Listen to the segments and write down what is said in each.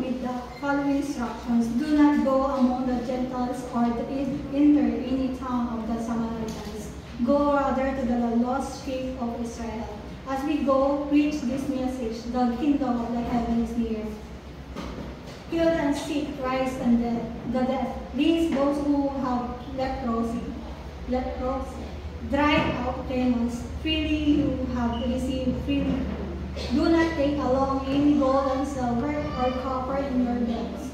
with the following instructions: do not go among the Gentiles or enter any town of the Samaritans. Go rather to the lost sheep of Israel. As we go, preach this message: the kingdom of the heaven is near. Heal and sick, rise and the deaf, raise those who have leprosy, drive out demons. Freely you have received, freely. Do not take along any gold and silver or copper in your bags.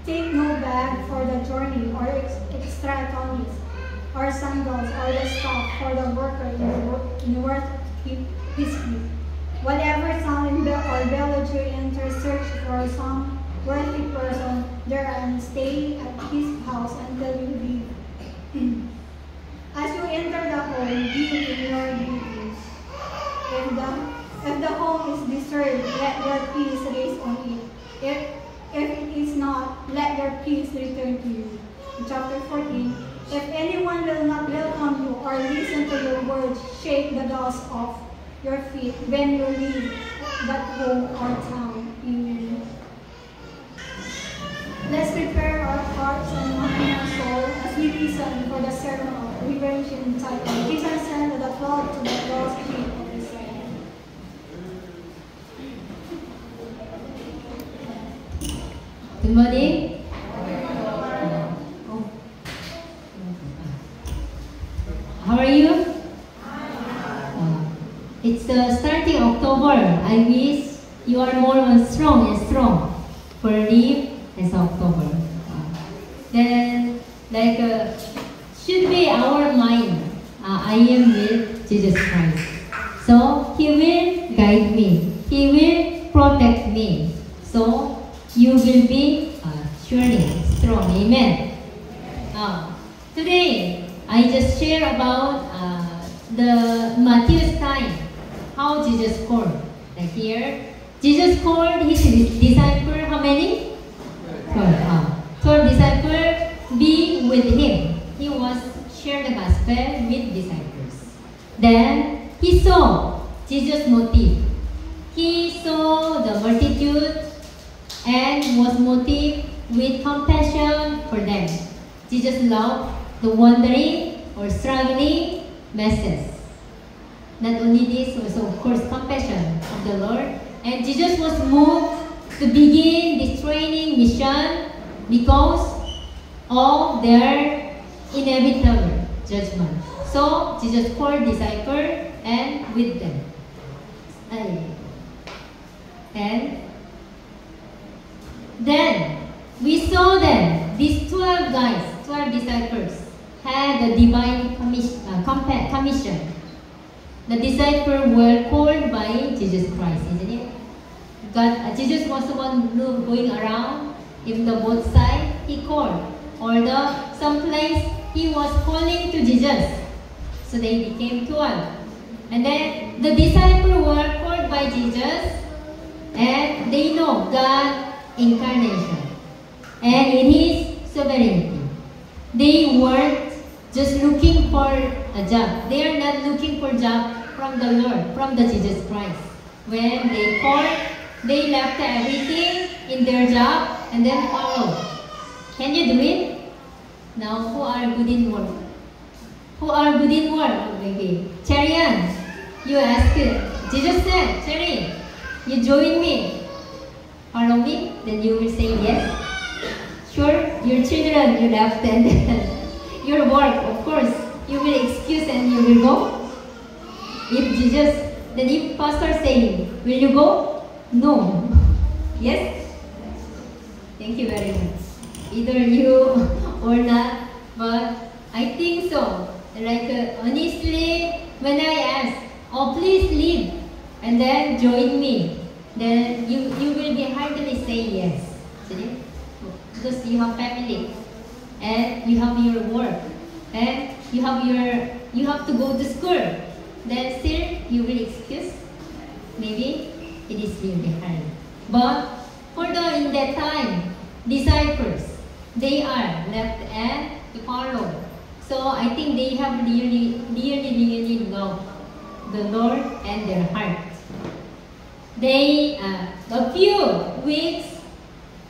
Take no bag for the journey, or extra tunics, or sandals, or the staff for the worker in the work to keep his feet. Whatever town or village you enter, search for some worthy person there and stay at his house until you leave. As you enter the home, give in your greetings. If the home is deserted, let your peace rest on it. If it is not, let your peace return to you. Chapter 14. If anyone will not welcome you or listen to your words, shake the dust off your feet when you leave that home or town. Amen. Let's prepare our hearts and mind and soul as we listen for the sermon of Revelation entitled Jesus sent the 12 to the lost sheep of Israel. Good morning. How are you? It's starting October. I wish you are more strong and strong for live as October. Then, should be our mind. I am with Jesus Christ. So, He will guide me. He will protect me. So, you will be surely strong. Amen. Today, I just share about the Matthew's time, how Jesus called. Like here, Jesus called his disciple, how many? 12. 12 disciples be with him. He was share the gospel with disciples. Then he saw Jesus' motive. He saw the multitude and was moved with compassion for them. Jesus loved the wandering or struggling masses. Not only this, also of course compassion of the Lord. And Jesus was moved to begin this training mission because of their inevitable judgment. So Jesus called disciples and with them. And then we saw that these 12 guys, 12 disciples, had a divine commission. The disciples were called by Jesus Christ, isn't it? Jesus was the one going around in the both sides. He called, or some place he was calling to Jesus. So they became 12. And then the disciples were called by Jesus, and they know God incarnation and in His sovereignty. They weren't just looking for a job. They are not looking for a job from the Lord, from the Jesus Christ. When they called, they left everything in their job and then followed. Can you do it? Now, who are good in work? Who are good in work? Maybe Cherian, you ask it. Jesus said, Cherry, you join me, follow me, then you will say yes. Sure, your children you left and then your work, of course, you will excuse and you will go. If Jesus, then if pastor saying, will you go? No. Yes? Thank you very much. Either you or not, but I think so. Honestly, when I ask, oh please leave and then join me, then you will be hardly say yes. See? Because you have family and you have your work and you have to go to school. Then still you will excuse. Maybe it is really hard. But in that time, disciples, they are left and to follow. So I think they have really love the Lord and their heart. a few weeks,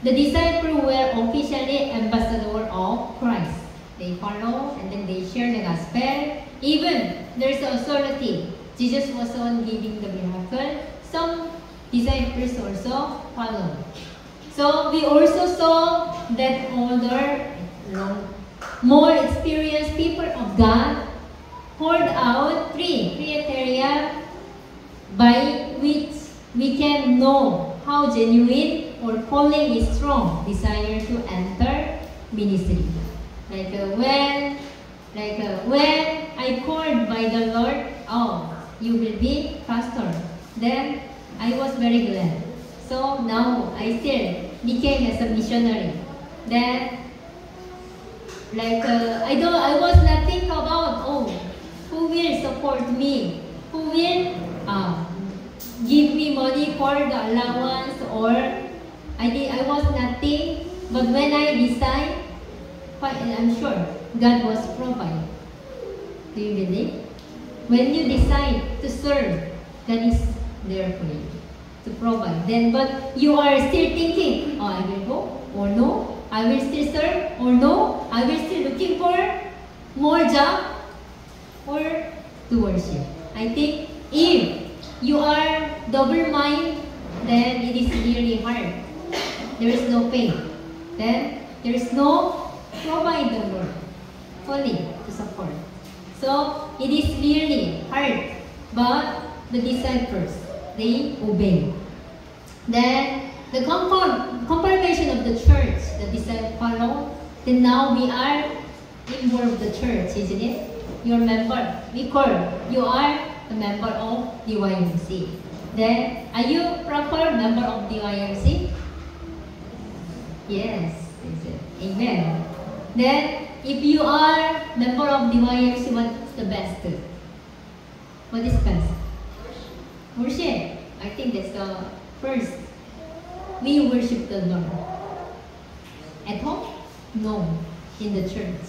the disciples were officially ambassadors of Christ. They follow and then they share the gospel. Even there's authority. Jesus was the one giving the miracle. Some disciples also follow. So we also saw that older, more experienced people of God poured out three criteria by which we can know how genuine or calling is strong desire to enter ministry. When I called by the Lord, oh, you will be pastor. Then I was very glad. So now I still became as a missionary. Then I was not thinking about, oh, who will support me? Who will give me money for the allowance? Or I was nothing. But when I decide, I'm sure God was provided. Do you believe? When you decide to serve, God is there for you to provide. Then, but you are still thinking, oh, I will go or no? I will still serve or no? I will still looking for more job or to worship. I think if you are double mind, then it is really hard. There is no pain. Then there is no provide the Lord fully to support. So it is really hard. But the disciples, they obey. Then the confirmation of the church, the disciples follow. Then now we are involved the church, isn't it? You're a member. We call you are a member of the YMC. Then are you proper member of the YMC? Yes. Amen. Then if you are member of the YMC, what's the best? What is best? Worship. I think that's the first. We worship the Lord. At home? No. In the church.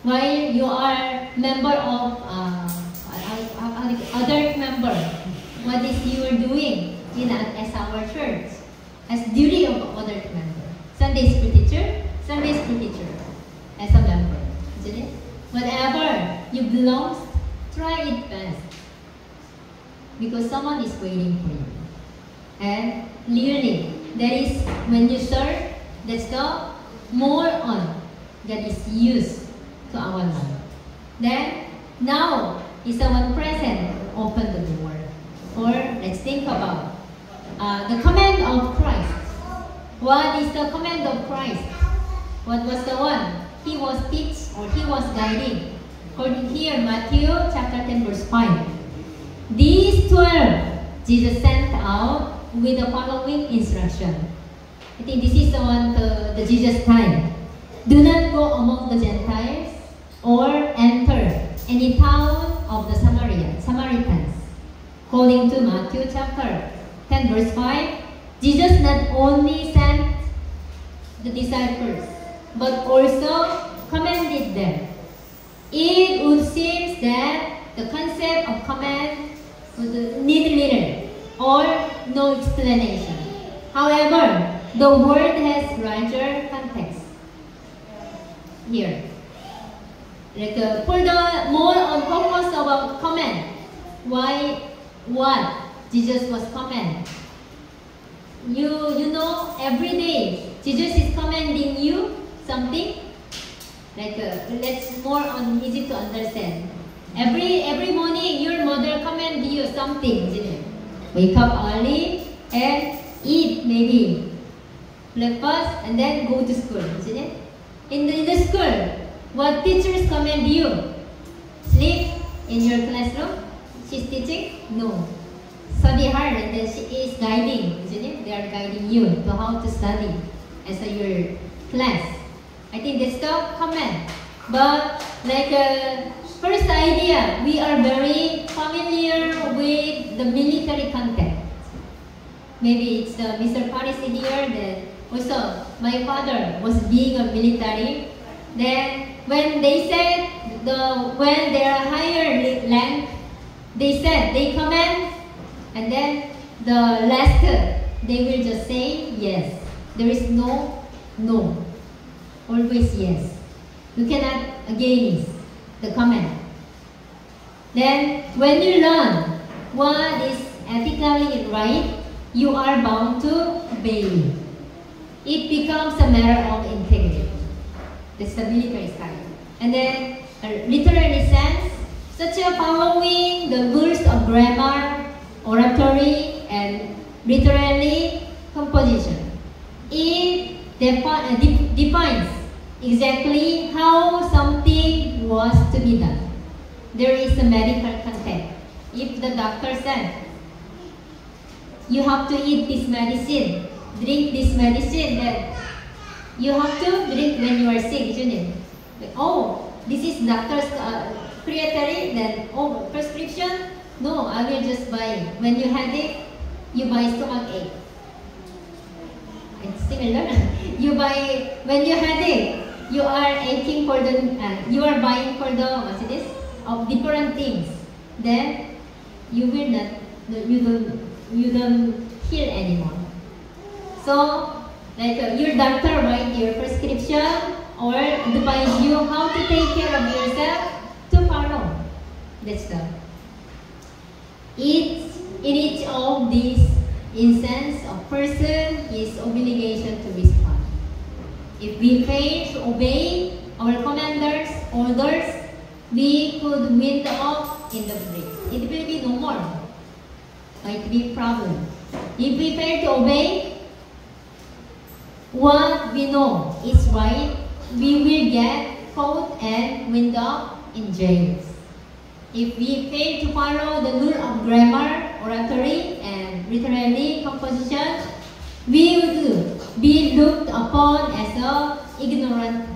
While you are member of other member, what is you are doing as our church? As duty of other member. Sunday school teacher, as a member. Isn't it? Whatever you belong, try it best. Because someone is waiting for you. And clearly, that is when you serve, that's the more on that is used to our life. Then, now is someone present, open the door. Or let's think about the command of Christ. What is the command of Christ? What was the one? He was teaching or he was guiding. According here, Matthew chapter 10 verse 5. These 12 Jesus sent out with the following instruction. I think this is the one the Jesus time. Do not go among the Gentiles or enter any town of the Samaritans. According to Matthew chapter 10 verse 5, Jesus not only sent the disciples, but also commanded them. It would seem that the concept of command would need little or no explanation. However, the word has larger context here. For the more on focus about command, what Jesus was command. You know, every day Jesus is commanding you something. Let's more on easy to understand. Every morning your mother command you something, isn't it? Wake up early and eat maybe breakfast and then go to school, isn't it? In the school, what teachers command you? Sleep in your classroom? She's teaching? No. Study hard and then she is guiding, isn't it? They are guiding you to how to study as your class. I think that's the command. But first idea, we are very familiar with the military context. Maybe it's Mr. Paris here that also my father was being a military. Then when they said when they are higher rank, they said they command and then the last, they will just say yes. There is no, no. Always yes. You cannot against the comment. Then, when you learn what is ethically right, you are bound to obey. It becomes a matter of integrity. That's the military style. And then, literary sense, such as following the rules of grammar, oratory, and literary composition. It defines exactly how something was to be done. There is a medical context. If the doctor said, you have to eat this medicine, drink this medicine, then you have to drink when you are sick, isn't it? Oh, this is doctor's creatory, then oh, prescription? No, I will just buy. When you had it, you buy stomach ache. It's similar. You buy, when you had it, you are aching for the, you are buying for the, what's this? Of different things. Then, you will not, you don't heal anymore. So, like your doctor write your prescription or advise you how to take care of yourself to follow. That's the. In each of these instances, a person is obligation to respond. If we fail to obey our commander's orders, we could wind up in the breeze. It will be no more. Might be problem. If we fail to obey what we know is right, we will get caught and wind up in jails. If we fail to follow the rule of grammar, oratory, and literary composition, we would be looked upon as an ignorant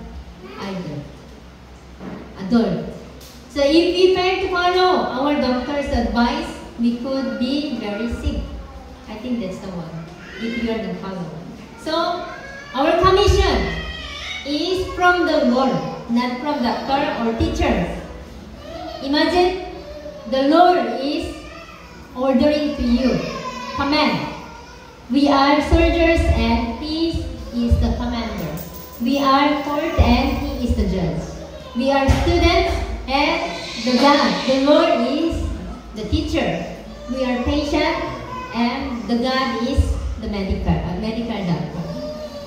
adult. So if we fail to follow our doctor's advice, we could be very sick. I think that's the one, if you are the follower. So, our commission is from the Lord, not from doctor or teachers. Imagine the Lord is ordering to you, command. We are soldiers and He is the commander. We are court and He is the judge. We are students and the Lord is the teacher. We are patient and the God is the medical doctor,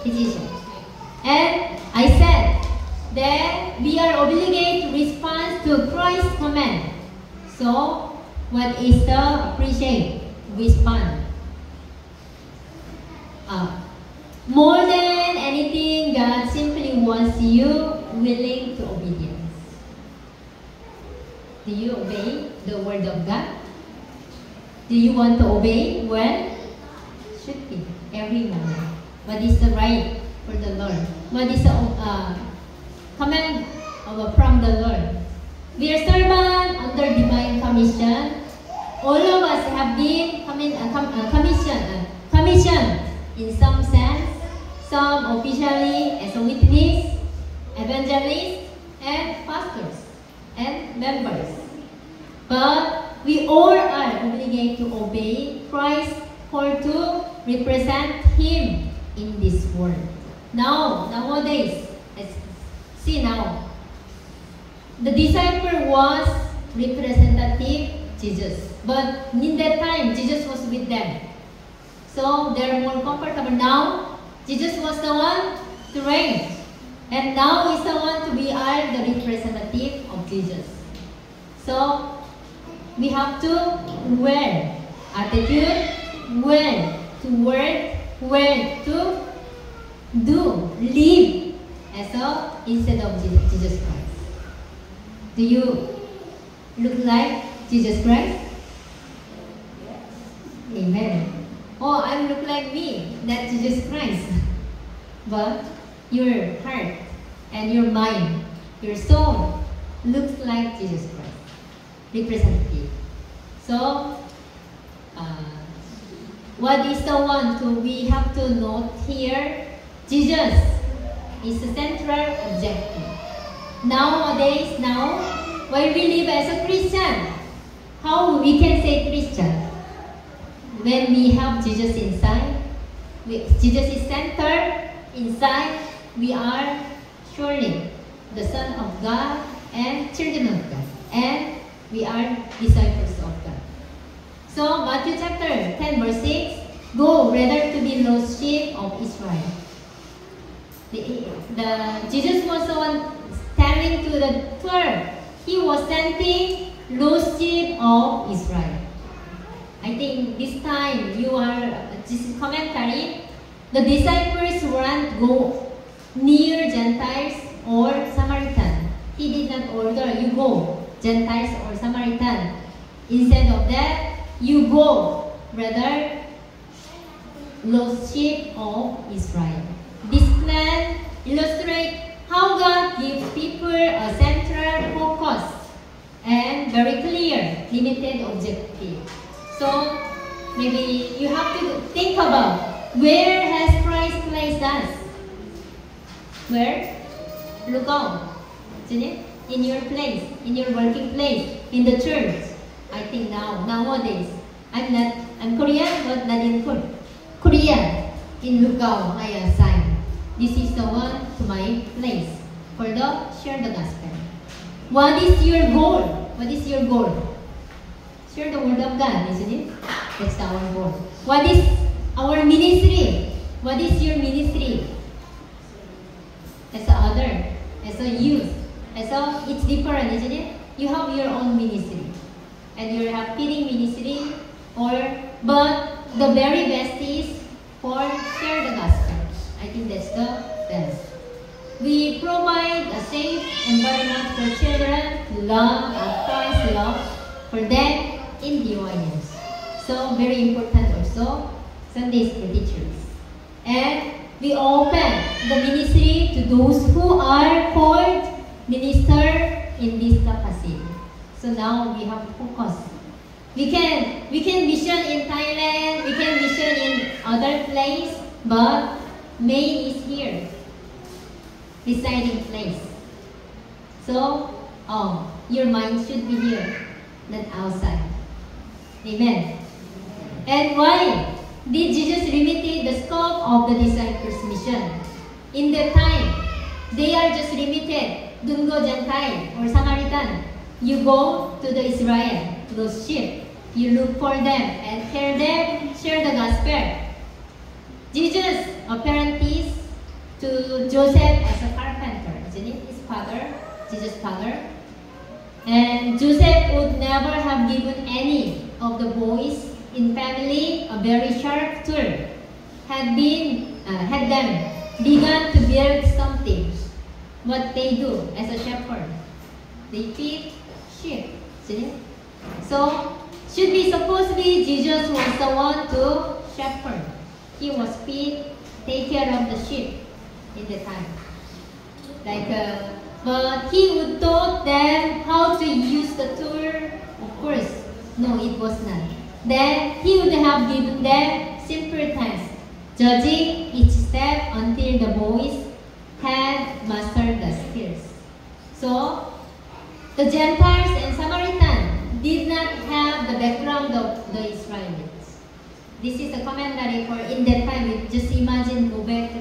physician. And I said that we are obligated to respond to Christ's command. So, what is the appreciate? Respond. More than anything, God simply wants you willing to obedience. Do you obey the word of God? Do you want to obey? Well, should be every moment. What is the right for the Lord? What is the command from the Lord? We are servants under divine commission. All of us have been commissioned in some sense, some officially as a witness, evangelists, and pastors, and members. But we all are obligated to obey Christ for to represent Him in this world. Nowadays, let's see now. The disciple was representative Jesus. But in that time, Jesus was with them. So they're more comfortable. Now, Jesus was the one to reign. And now He's the one to be the representative of Jesus. So, we have to wear attitude, wear to word, wear to do, live as a instead of Jesus Christ. Do you look like Jesus Christ? Amen. Oh, I look like me, not Jesus Christ. But your heart and your mind, your soul looks like Jesus Christ, representative. So, what is the one we have to note here? Jesus is the central objective. Nowadays, when we live as a Christian, how we can say Christian? when we have Jesus inside, Jesus is centered inside, we are surely the Son of God and children of God. And we are disciples of God. So Matthew chapter 10 verse 6, go rather to be lost sheep of Israel. Jesus was the one telling to the 12, he was sending lost sheep of Israel. I think this time you are, this is commentary, the disciples weren't go near Gentiles or Samaritan. He did not order you go Gentiles or Samaritan. Instead of that, you go rather lost sheep of Israel. This plan illustrates how God gives people a central focus and very clear, limited objective. So maybe you have to think about, where has Christ placed us? Where? Look out, isn't it? In your place, in your working place, in the church. I think nowadays, I'm Korean, but not in Korean. In Lugao, I assign. This is the one to my place for the share the gospel. What is your goal? What is your goal? Share the word of God, isn't it? That's our goal. What is our ministry? What is your ministry? As a other, as a youth, it's different, isn't it? You have your own ministry, and you have feeding ministry, but the very best is for share the gospel. I think that's the best. We provide a safe environment for children to learn of Christ's love for them in DYMs. So very important also, Sunday school teachers. And we open the ministry to those who are called minister in this capacity. So now we have to focus. We can mission in Thailand, we can mission in other place, but main is here, residing place. So, your mind should be here, not outside. Amen. And why did Jesus limit the scope of the disciples' mission? In that time, they are just limited. Don't go Gentile or Samaritan. You go to the Israel, those sheep. You look for them and care them, share the gospel. Jesus apparently to Joseph as a carpenter, isn't it? His father, Jesus' father. And Joseph would never have given any of the boys in family a very sharp tool. Had them begun to build something. What they do as a shepherd, they feed sheep, isn't it? So, should be supposedly Jesus was the one to shepherd. He was take care of the sheep in the time. But he would taught them how to use the tool. Of course, no, it was not. Then he would have given them simple tasks, judging each step until the boys had mastered the skills. So, the Gentiles and Samaritans did not have the background of the Israelites. This is a commentary for in that time. Just imagine, go back to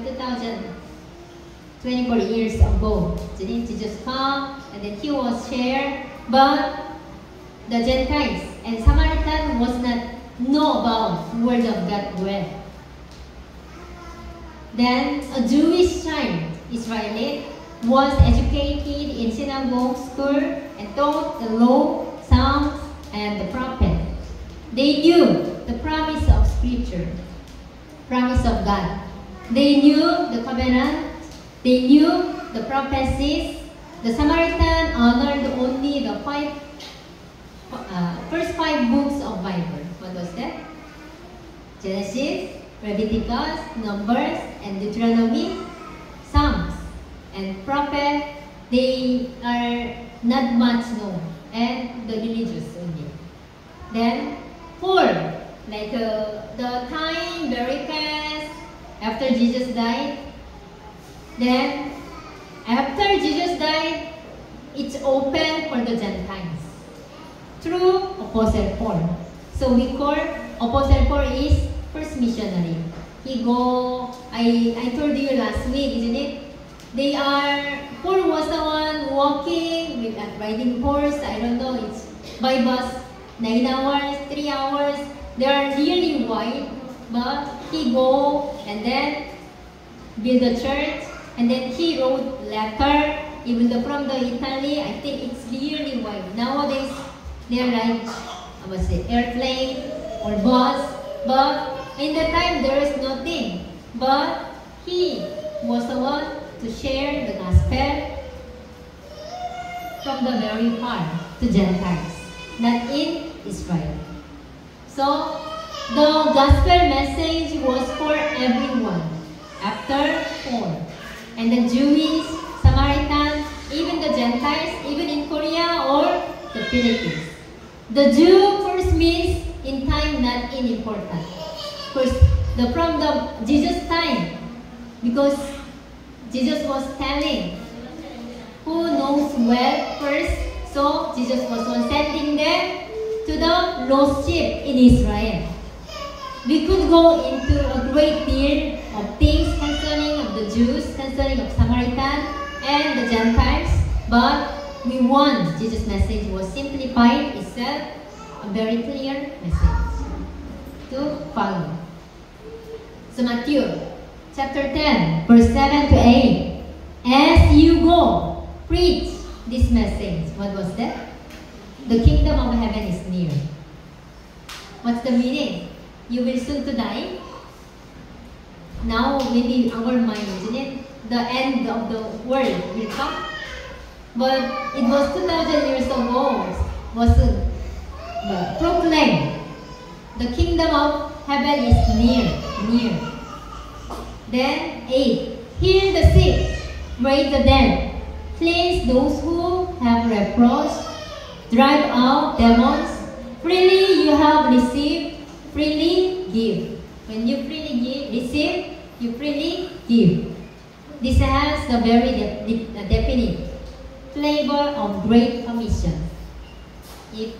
24 years ago. Jesus come and then he was shared, but the Gentiles and Samaritans was not know about the word of God well. Then a Jewish child, Israelite, was educated in synagogue school and taught the law, Psalms, and the prophet. They knew the promise of Scripture, promise of God. They knew the covenant. They knew the prophecies. The Samaritan honored only the first 5 books of Bible. What was that? Genesis, Leviticus, Numbers, and Deuteronomy, Psalms, and prophet. They are not much known, and the religious only. Then 4, the time very fast after Jesus died. Then after Jesus died, it's open for the Gentiles through Apostle Paul. So we call Apostle Paul is first missionary. He go, I told you last week, isn't it? Paul was the one walking with riding horse, I don't know, it's by bus, 9 hours, 3 hours. They are really wide, but he go and then build a church, and then he wrote letter, even though from the Italy, I think it's really wide. Nowadays, they are like, I must say, airplane or bus, but in the time there is nothing. But he was the one to share the gospel from the very far to Gentiles, not in Israel. So, the gospel message was for everyone after Paul. And the Jewish, Samaritans, even the Gentiles, even in Korea or the Philippines. The Jew first means in time, not in important. First, from the Jesus time, because Jesus was telling who knows well first, so Jesus was sending them to the lost sheep in Israel. We could go into a great deal of things concerning of the Jews, concerning of Samaritans and the Gentiles, but we want Jesus' message was simplified itself, a very clear message to follow. So Matthew chapter 10, verse 7 to 8. As you go, preach this message. What was that? The kingdom of heaven is near. What's the meaning? You will soon to die. Now maybe our mind, isn't it? The end of the world will come. But it was 2,000 years ago was proclaimed. The kingdom of heaven is near. Then 8. Heal the sick, raise the dead, cleanse those who have leprosy, drive out demons. Freely you have received, freely give. When you freely receive, you freely give. This has the very definite flavor of Great Commission. If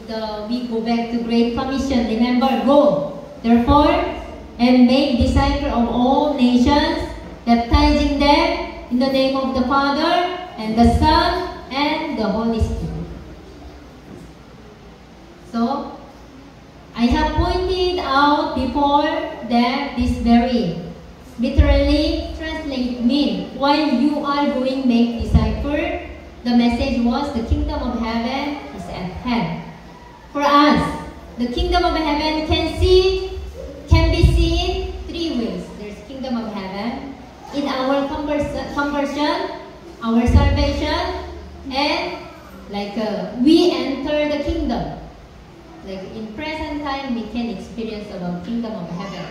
we go back to Great Commission, remember, go, therefore, and make disciples of all nations, baptizing them in the name of the Father, and the Son, and the Holy Spirit. So, I have pointed out before that this very literally translate mean while you are going make disciple, the message was the kingdom of heaven is at hand. For us, the kingdom of heaven can be seen three ways. There's kingdom of heaven in our conversion, our salvation, and we enter the kingdom. Like in present time, we can experience about kingdom of heaven.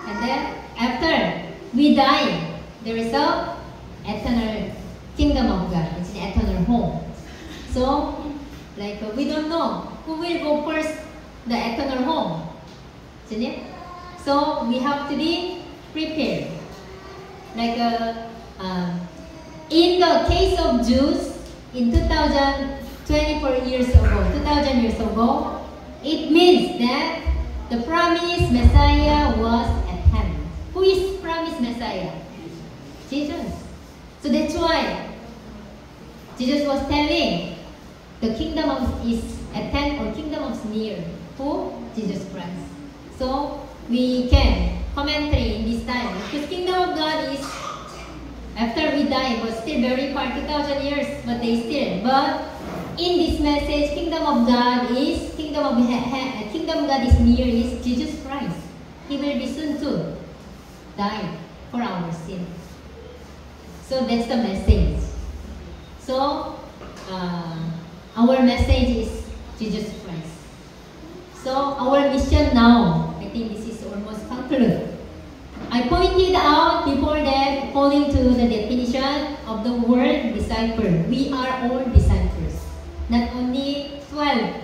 And then after we die, there is a eternal kingdom of God. It's an eternal home. So, we don't know who will go first the eternal home. Isn't it? So we have to be prepared. In the case of Jews, in 2024 years ago, 2000 years ago, it means that the promised Messiah was at hand. Who is promised Messiah? Jesus. So that's why Jesus was telling the kingdom is at hand or kingdom is near. Who? Jesus Christ. So we can commentary in this time because kingdom of God is after we die was still very far, 2,000 years, but they still. But in this message, kingdom of God is near is Jesus Christ. He will be soon to die for our sin. So that's the message. So our message is Jesus Christ. So our mission now, I think this is almost concluded. I pointed out before that, according to the definition of the word disciple, we are all disciples. Not only 12,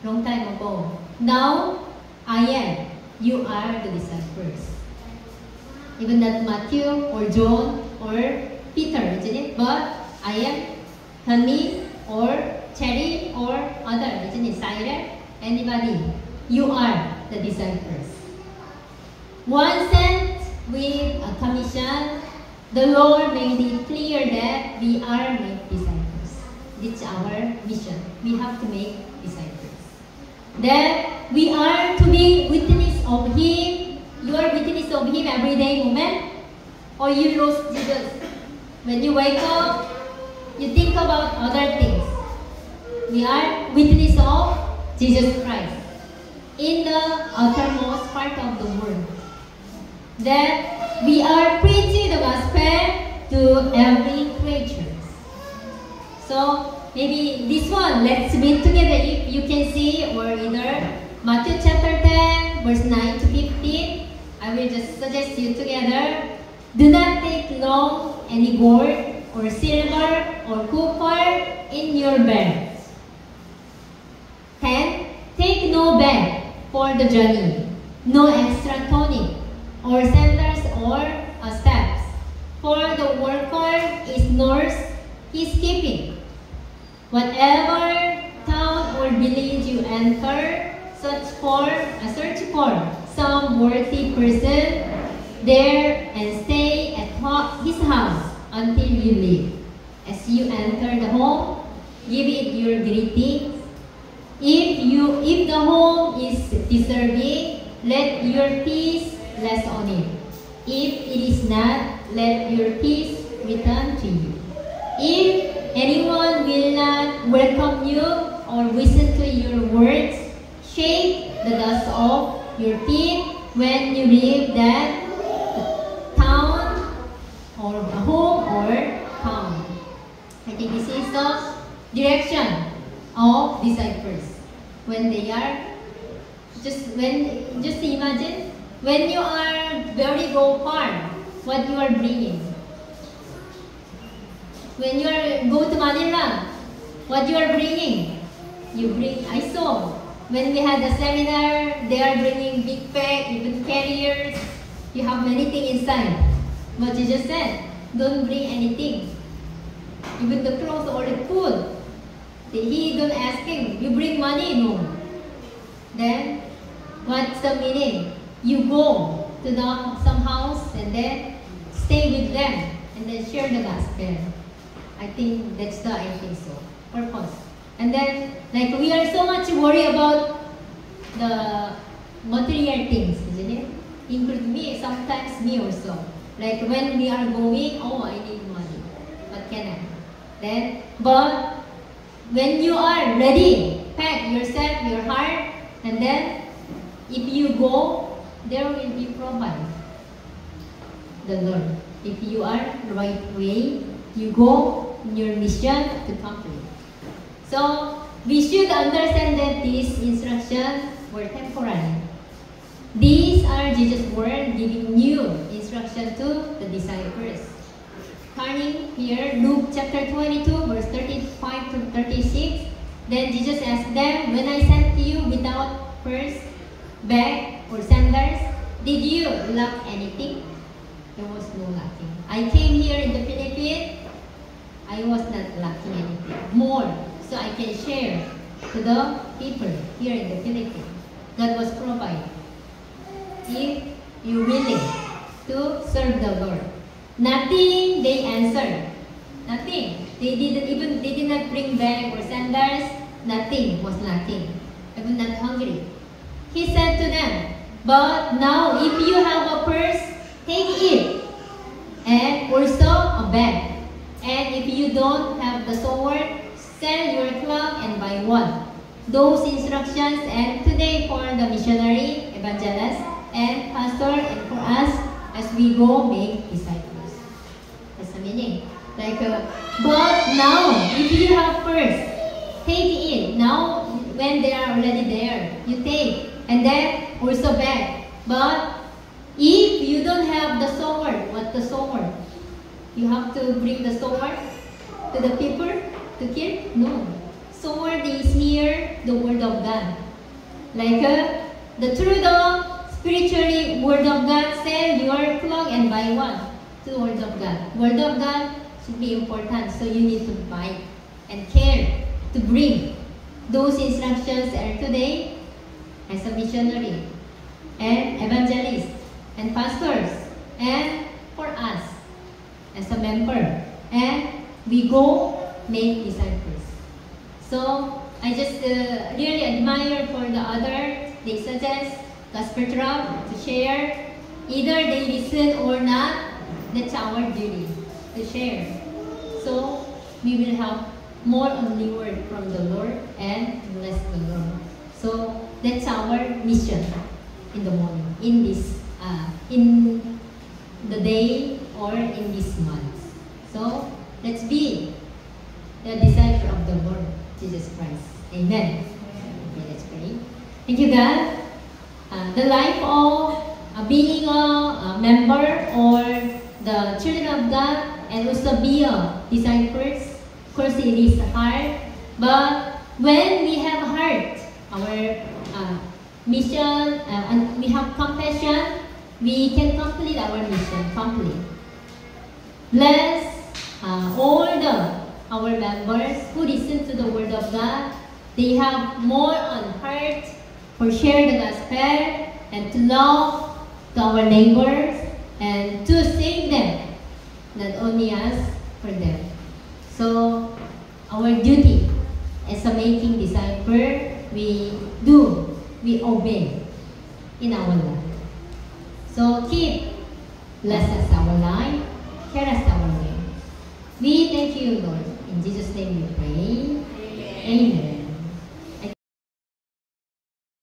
long time ago. Now, I am, you are the disciples. Even not Matthew or John or Peter, isn't it? But I am Honey or Cherry or other, isn't it? Siren, anybody. You are the disciples. One sent with a commission, the Lord made it clear that we are make disciples. This is our mission. We have to make disciples. That we are to be witness of Him. You are witness of Him every day moment. Or you lost Jesus. When you wake up, you think about other things. We are witness of Jesus Christ in the uttermost part of the world. That we are preaching the gospel to every creature. So maybe this one, let's read together. If you can see, or either Matthew chapter 10, verse 9 to 15. I will just suggest you together. Do not take long any gold or silver or copper in your bag. 10. Take no bag for the journey, no extra tunic or sandals or staffs, for the worker is nurse his keeping. Whatever town or village you enter, search for some worthy person there and stay at his house until you leave. As you enter the home, give it your greetings. If the home is deserving, let your peace rest on it. If it is not, let your peace return to you. If anyone will not welcome you or listen to your words, shake the dust off your feet when you leave that town or home or town. I think this is the direction of disciples. When they are, just imagine, when you are very go far, what you are bringing. When you are go to Manila, what you are bringing. You bring, I saw, when we had a seminar, they are bringing big bag, even carriers. You have many things inside. But Jesus said, don't bring anything. Even the clothes or the food. He don't ask him, you bring money? No. Then, what's the meaning? You go to some house and then stay with them and then share the gospel. I think that's the, purpose. And then, like, we are so much worried about the material things, isn't it? Include me, sometimes me also. Like when we are going, oh, I need money. What can I? Then, but when you are ready, pack yourself, your heart, and then if you go, there will be provide the Lord. If you are the right way, you go in your mission to complete. So we should understand that these instructions were temporary. These are Jesus' words giving new instruction to the disciples. Turning here, Luke chapter 22, verse 35 to 36. Then Jesus asked them, when I sent you without purse, bag, or sandals, did you lack anything? There was no lacking. I came here in the Philippines, I was not lacking anything. More, so I can share to the people here in the Philippines. God was provided. If you willing to serve the Lord. Nothing, they answered. Nothing. They did not bring bag or sandals. Nothing was lacking. Even not hungry. He said to them, but now if you have a purse, take it, and also a bag. And if you don't have the sword, sell your cloth and buy one. Those instructions and today for the missionary, evangelist, and pastor, and for us as we go make disciples. That's the meaning. Like, but now, if you have first, take it. Now, when they are already there, you take. And then, also back. But, if you don't have the sword, what the sword? You have to bring the sword to the people to kill? No. Sword is here, the word of God. Like, the through the spiritually word of God, sell your cloth and buy one. To the word of God. Word of God should be important, so you need to buy and care to bring. Those instructions are today as a missionary and evangelist and pastors, and for us as a member. And we go make disciples. So I just really admire for the other. They suggest gospel tract to share. Either they listen or not, that's our duty to share. So we will have more only word from the Lord and bless the Lord. So that's our mission in the morning, in this, in the day or in this month. So let's be the disciple of the Lord Jesus Christ. Amen. Okay, let's pray. Thank you, God. The life of being a member or the children of God and also be a disciples. Of course, it is hard, but when we have heart, our mission, and we have compassion, we can complete our mission. Complete. Bless all our members who listen to the word of God. They have more on heart for share the gospel and to love to our neighbors and to save them, not only us, for them. So our duty as a making disciple, we obey in our life. So keep bless us our life, care us our way. We thank you, Lord. In Jesus' name we pray. Amen.